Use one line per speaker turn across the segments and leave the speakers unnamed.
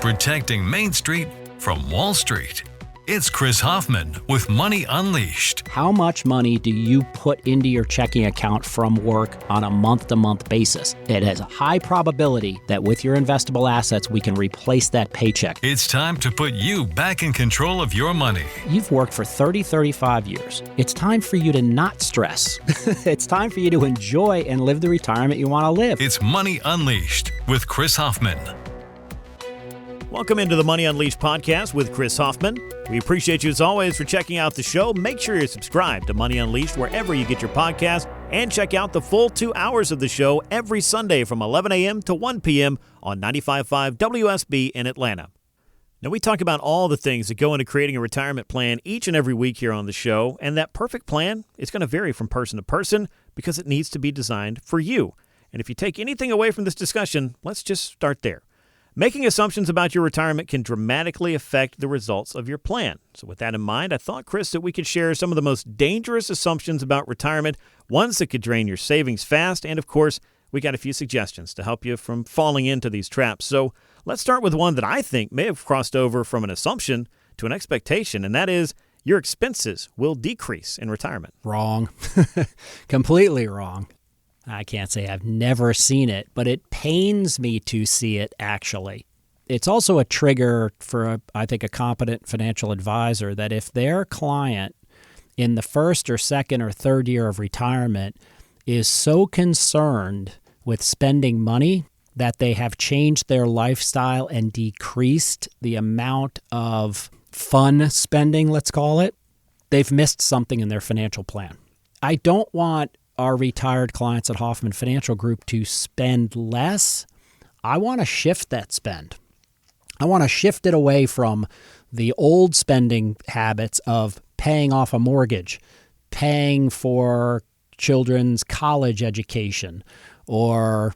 protecting Main Street from Wall Street. It's Chris Hoffman with Money Unleashed.
How much money do you put into your checking account from work on a month-to-month basis? It has a high probability that with your investable assets, we can replace that paycheck.
It's time to put you back in control of your money.
You've worked for 35 years. It's time for you to not stress. It's time for you to enjoy and live the retirement you want to live.
It's Money Unleashed with Chris Hoffman.
Welcome into the Money Unleashed podcast with Chris Hoffman. We appreciate you as always for checking out the show. Make sure you're subscribed to Money Unleashed wherever you get your podcast, and check out the full 2 hours of the show every Sunday from 11 a.m. to 1 p.m. on 95.5 WSB in Atlanta. Now, we talk about all the things that go into creating a retirement plan each and every week here on the show, and that perfect plan is going to vary from person to person because it needs to be designed for you. And if you take anything away from this discussion, let's just start there. Making assumptions about your retirement can dramatically affect the results of your plan. So with that in mind, I thought, Chris, that we could share some of the most dangerous assumptions about retirement, ones that could drain your savings fast, and of course, we got a few suggestions to help you from falling into these traps. So let's start with one that I think may have crossed over from an assumption to an expectation, and that is your expenses will decrease in retirement.
Wrong. Completely wrong. I can't say I've never seen it, but it pains me to see it, actually. It's also a trigger for, I think, a competent financial advisor that if their client in the first or second or third year of retirement is so concerned with spending money that they have changed their lifestyle and decreased the amount of fun spending, let's call it, they've missed something in their financial plan. I don't want our retired clients at Hoffman Financial Group to spend less. I want to shift that spend. I want to shift it away from the old spending habits of paying off a mortgage, paying for children's college education, or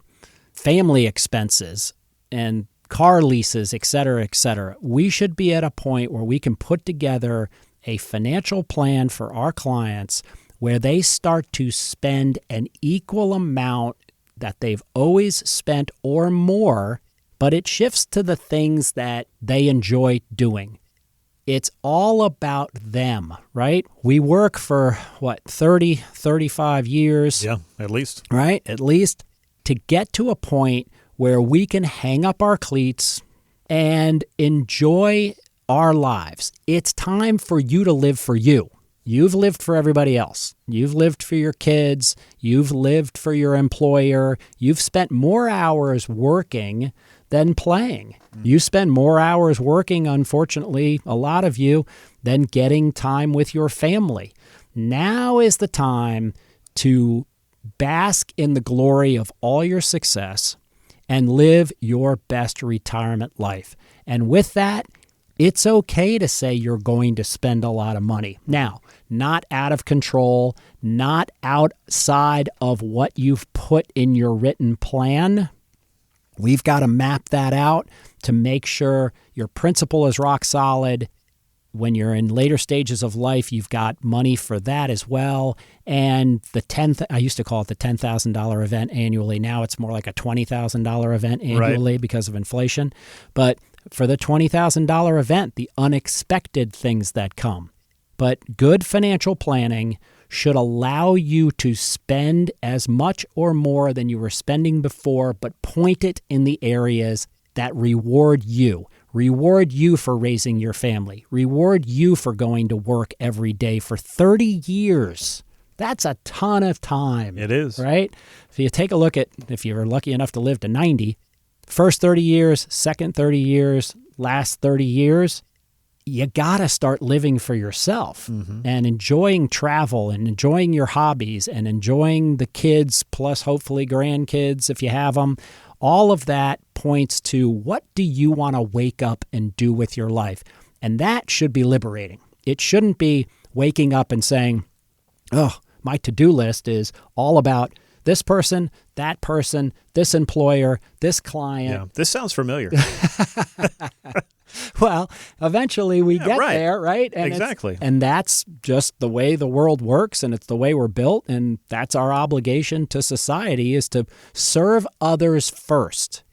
family expenses and car leases, et cetera, et cetera. We should be at a point where we can put together a financial plan for our clients where they start to spend an equal amount that they've always spent or more, but it shifts to the things that they enjoy doing. It's all about them, right? We work for, 35 years?
Yeah, at least.
Right? At least to get to a point where we can hang up our cleats and enjoy our lives. It's time for you to live for you. You've lived for everybody else. You've lived for your kids. You've lived for your employer. You've spent more hours working than playing. You spend more hours working, unfortunately, a lot of you, than getting time with your family. Now is the time to bask in the glory of all your success and live your best retirement life. And with that, it's okay to say you're going to spend a lot of money. Now, not out of control, not outside of what you've put in your written plan. We've got to map that out to make sure your principal is rock solid. When you're in later stages of life, you've got money for that as well. And I used to call it the $10,000 event annually. Now it's more like a $20,000 event annually because of inflation. But for the $20,000 event, the unexpected things that come. But good financial planning should allow you to spend as much or more than you were spending before, but point it in the areas that reward you. Reward you for raising your family. Reward you for going to work every day for 30 years. That's a ton of time.
It is.
Right? If you take a look at, if you're lucky enough to live to 90, first 30 years, second 30 years, last 30 years, you got to start living for yourself and enjoying travel and enjoying your hobbies and enjoying the kids plus hopefully grandkids if you have them. All of that points to what do you want to wake up and do with your life? And that should be liberating. It shouldn't be waking up and saying, oh, my to-do list is all about this person, that person, this employer, this client.
Yeah, this sounds familiar.
Well, eventually we get there, right? And
exactly.
And that's just the way the world works, and it's the way we're built, and that's our obligation to society is to serve others first.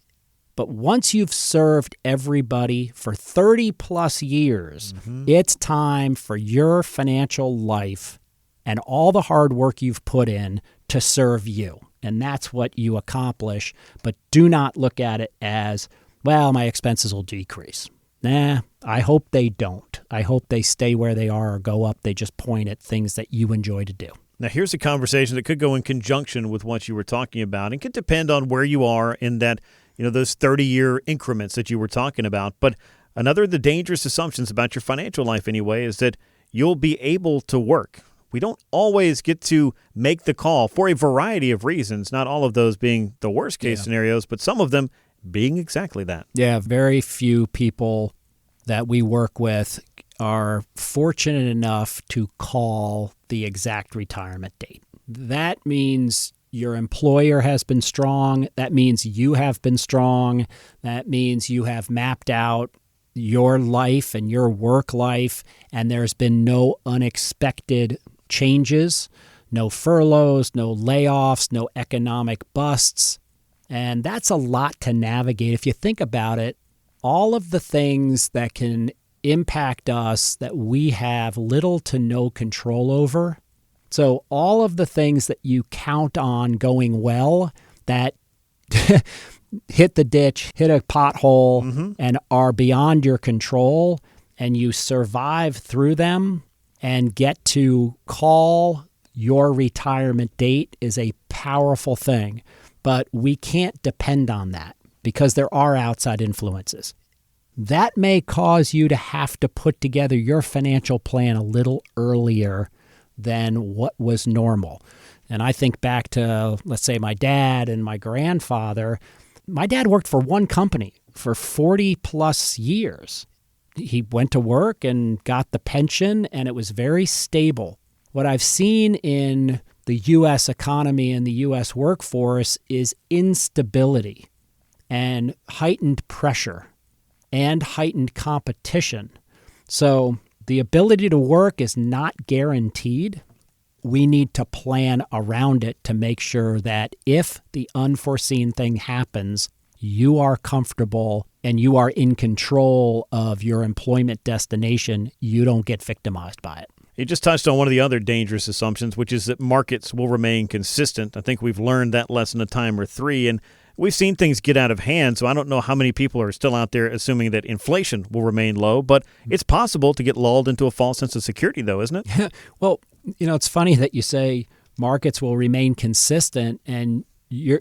But once you've served everybody for 30 plus years, it's time for your financial life and all the hard work you've put in to serve you. And that's what you accomplish. But do not look at it as, well, my expenses will decrease. Nah, I hope they don't. I hope they stay where they are or go up. They just point at things that you enjoy to do.
Now, here's a conversation that could go in conjunction with what you were talking about and could depend on where you are in that, those 30-year increments that you were talking about. But another of the dangerous assumptions about your financial life anyway is that you'll be able to work. We don't always get to make the call for a variety of reasons, not all of those being the worst case scenarios, but some of them being exactly that.
Yeah, very few people that we work with are fortunate enough to call the exact retirement date. That means your employer has been strong. That means you have been strong. That means you have mapped out your life and your work life, and there's been no unexpected changes, no furloughs, no layoffs, no economic busts. And that's a lot to navigate. If you think about it, all of the things that can impact us that we have little to no control over. So all of the things that you count on going well that hit the ditch, hit a pothole, and are beyond your control, and you survive through them and get to call your retirement date is a powerful thing. But we can't depend on that because there are outside influences. That may cause you to have to put together your financial plan a little earlier than what was normal. And I think back to, let's say, my dad and my grandfather. My dad worked for one company for 40 plus years. He went to work and got the pension, and it was very stable. What I've seen in the U.S. economy and the U.S. workforce is instability and heightened pressure and heightened competition. So the ability to work is not guaranteed. We need to plan around it to make sure that if the unforeseen thing happens, you are comfortable and you are in control of your employment destination. You don't get victimized by it.
You just touched on one of the other dangerous assumptions, which is that markets will remain consistent. I think we've learned that lesson a time or three, and we've seen things get out of hand, so I don't know how many people are still out there assuming that inflation will remain low, but it's possible to get lulled into a false sense of security, though, isn't it?
Well, it's funny that you say markets will remain consistent, and you're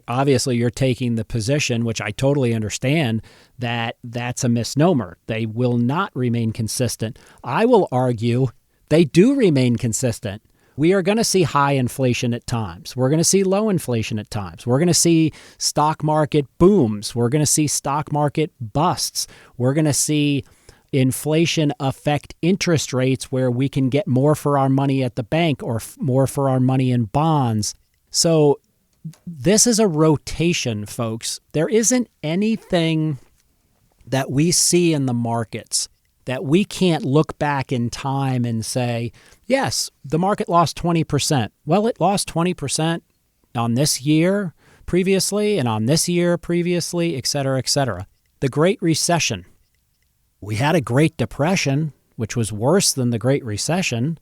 taking the position, which I totally understand, that that's a misnomer. They will not remain consistent. I will argue they do remain consistent. We are going to see high inflation at times. We're going to see low inflation at times. We're going to see stock market booms. We're going to see stock market busts. We're going to see inflation affect interest rates where we can get more for our money at the bank or more for our money in bonds. So this is a rotation, folks. There isn't anything that we see in the markets that we can't look back in time and say, yes, the market lost 20%. Well, it lost 20% on this year previously and on this year previously, et cetera, et cetera. The Great Recession. We had a Great Depression, which was worse than the Great Recession,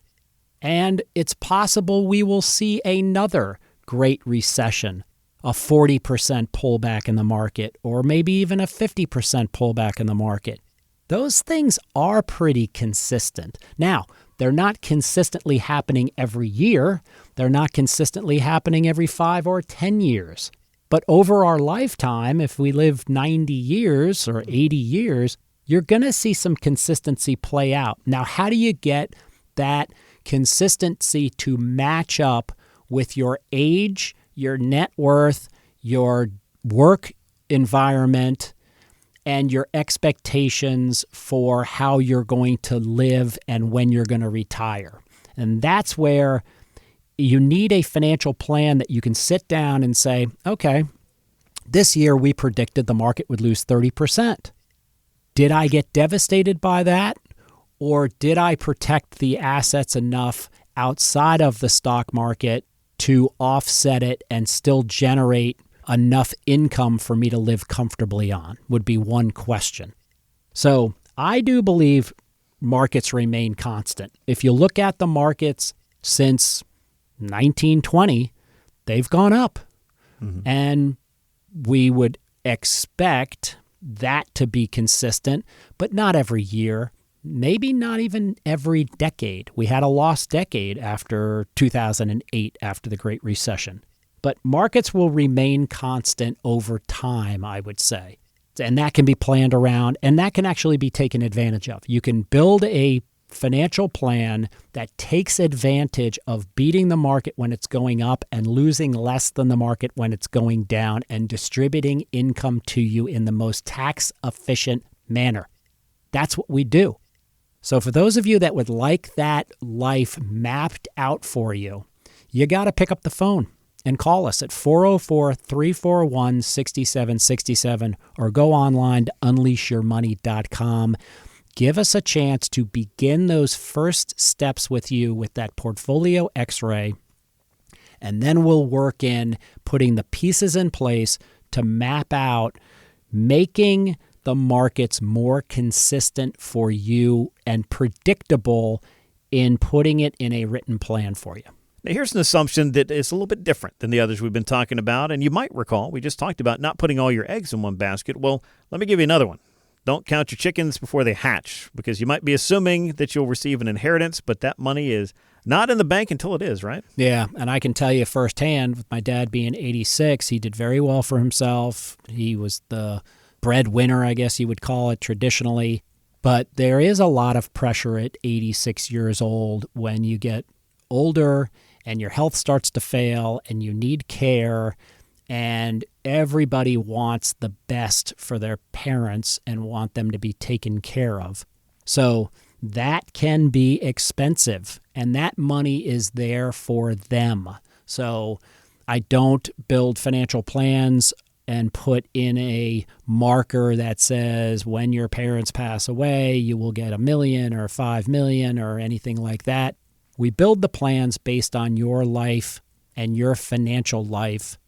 and it's possible we will see another Great Recession, a 40% pullback in the market, or maybe even a 50% pullback in the market. Those things are pretty consistent. Now, they're not consistently happening every year. They're not consistently happening every 5 or 10 years. But over our lifetime, if we live 90 years or 80 years, you're going to see some consistency play out. Now, how do you get that consistency to match up with your age, your net worth, your work environment, and your expectations for how you're going to live and when you're going to retire? And that's where you need a financial plan that you can sit down and say, okay, this year we predicted the market would lose 30%. Did I get devastated by that? Or did I protect the assets enough outside of the stock market to offset it and still generate enough income for me to live comfortably on, would be one question. So I do believe markets remain constant. If you look at the markets since 1920, they've gone up. Mm-hmm. And we would expect that to be consistent, but not every year, maybe not even every decade. We had a lost decade after 2008, after the Great Recession. But markets will remain constant over time, I would say. And that can be planned around, and that can actually be taken advantage of. You can build a financial plan that takes advantage of beating the market when it's going up and losing less than the market when it's going down, and distributing income to you in the most tax-efficient manner. That's what we do. So for those of you that would like that life mapped out for you, you got to pick up the phone and call us at 404-341-6767 or go online to unleashyourmoney.com. Give us a chance to begin those first steps with you with that portfolio x-ray, and then we'll work in putting the pieces in place to map out making the markets more consistent for you and predictable in putting it in a written plan for you.
Now, here's an assumption that is a little bit different than the others we've been talking about, and you might recall we just talked about not putting all your eggs in one basket. Well, let me give you another one. Don't count your chickens before they hatch, because you might be assuming that you'll receive an inheritance, but that money is not in the bank until it is, right?
Yeah, and I can tell you firsthand, with my dad being 86, he did very well for himself. He was the breadwinner, I guess you would call it traditionally. But there is a lot of pressure at 86 years old when you get older and your health starts to fail and you need care, and everybody wants the best for their parents and want them to be taken care of. So that can be expensive, and that money is there for them. So I don't build financial plans and put in a marker that says when your parents pass away, you will get $1 million or $5 million or anything like that. We build the plans based on your life and your financial life.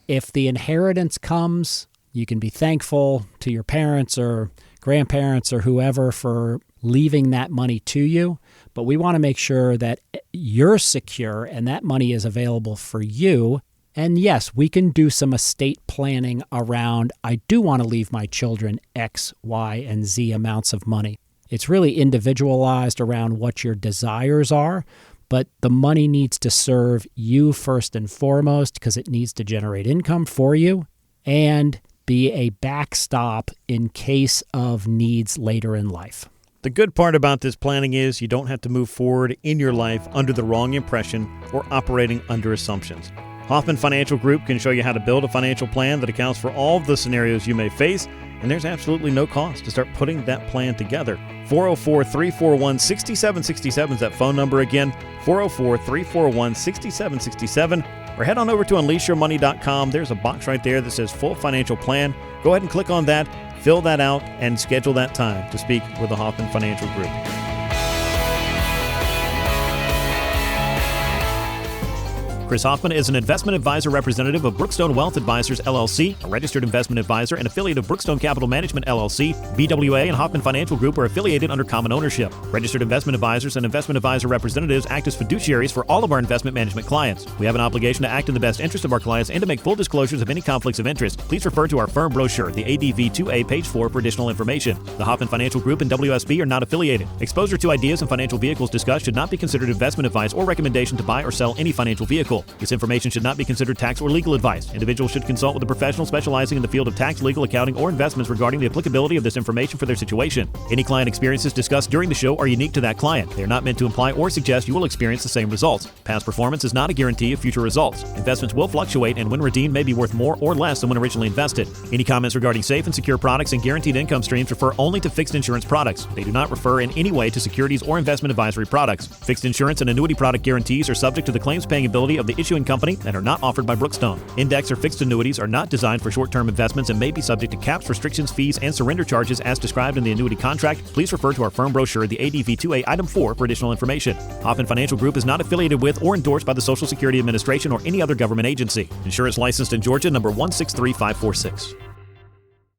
If the inheritance comes, you can be thankful to your parents or grandparents or whoever for leaving that money to you. But we want to make sure that you're secure and that money is available for you. And yes, we can do some estate planning around, I do want to leave my children X, Y, and Z amounts of money. It's really individualized around what your desires are, but the money needs to serve you first and foremost because it needs to generate income for you and be a backstop in case of needs later in life.
The good part about this planning is you don't have to move forward in your life under the wrong impression or operating under assumptions. Hoffman Financial Group can show you how to build a financial plan that accounts for all of the scenarios you may face, and there's absolutely no cost to start putting that plan together. 404-341-6767 is that phone number again, 404-341-6767, or head on over to unleashyourmoney.com. There's a box right there that says Full Financial Plan. Go ahead and click on that, fill that out, and schedule that time to speak with the Hoffman Financial Group. Chris Hoffman is an investment advisor representative of Brookstone Wealth Advisors, LLC, a registered investment advisor and affiliate of Brookstone Capital Management, LLC. BWA and Hoffman Financial Group are affiliated under common ownership. Registered investment advisors and investment advisor representatives act as fiduciaries for all of our investment management clients. We have an obligation to act in the best interest of our clients and to make full disclosures of any conflicts of interest. Please refer to our firm brochure, the ADV 2A, page 4, for additional information. The Hoffman Financial Group and WSB are not affiliated. Exposure to ideas and financial vehicles discussed should not be considered investment advice or recommendation to buy or sell any financial vehicle. This information should not be considered tax or legal advice. Individuals should consult with a professional specializing in the field of tax, legal, accounting, or investments regarding the applicability of this information for their situation. Any client experiences discussed during the show are unique to that client. They are not meant to imply or suggest you will experience the same results. Past performance is not a guarantee of future results. Investments will fluctuate and when redeemed may be worth more or less than when originally invested. Any comments regarding safe and secure products and guaranteed income streams refer only to fixed insurance products. They do not refer in any way to securities or investment advisory products. Fixed insurance and annuity product guarantees are subject to the claims paying ability of the the issuing company and are not offered by Brookstone. Index or fixed annuities are not designed for short-term investments and may be subject to caps, restrictions, fees, and surrender charges as described in the annuity contract. Please refer to our firm brochure, the ADV2A Item 4, for additional information. Hoffman Financial Group is not affiliated with or endorsed by the Social Security Administration or any other government agency. Insurance licensed in Georgia, number 163546.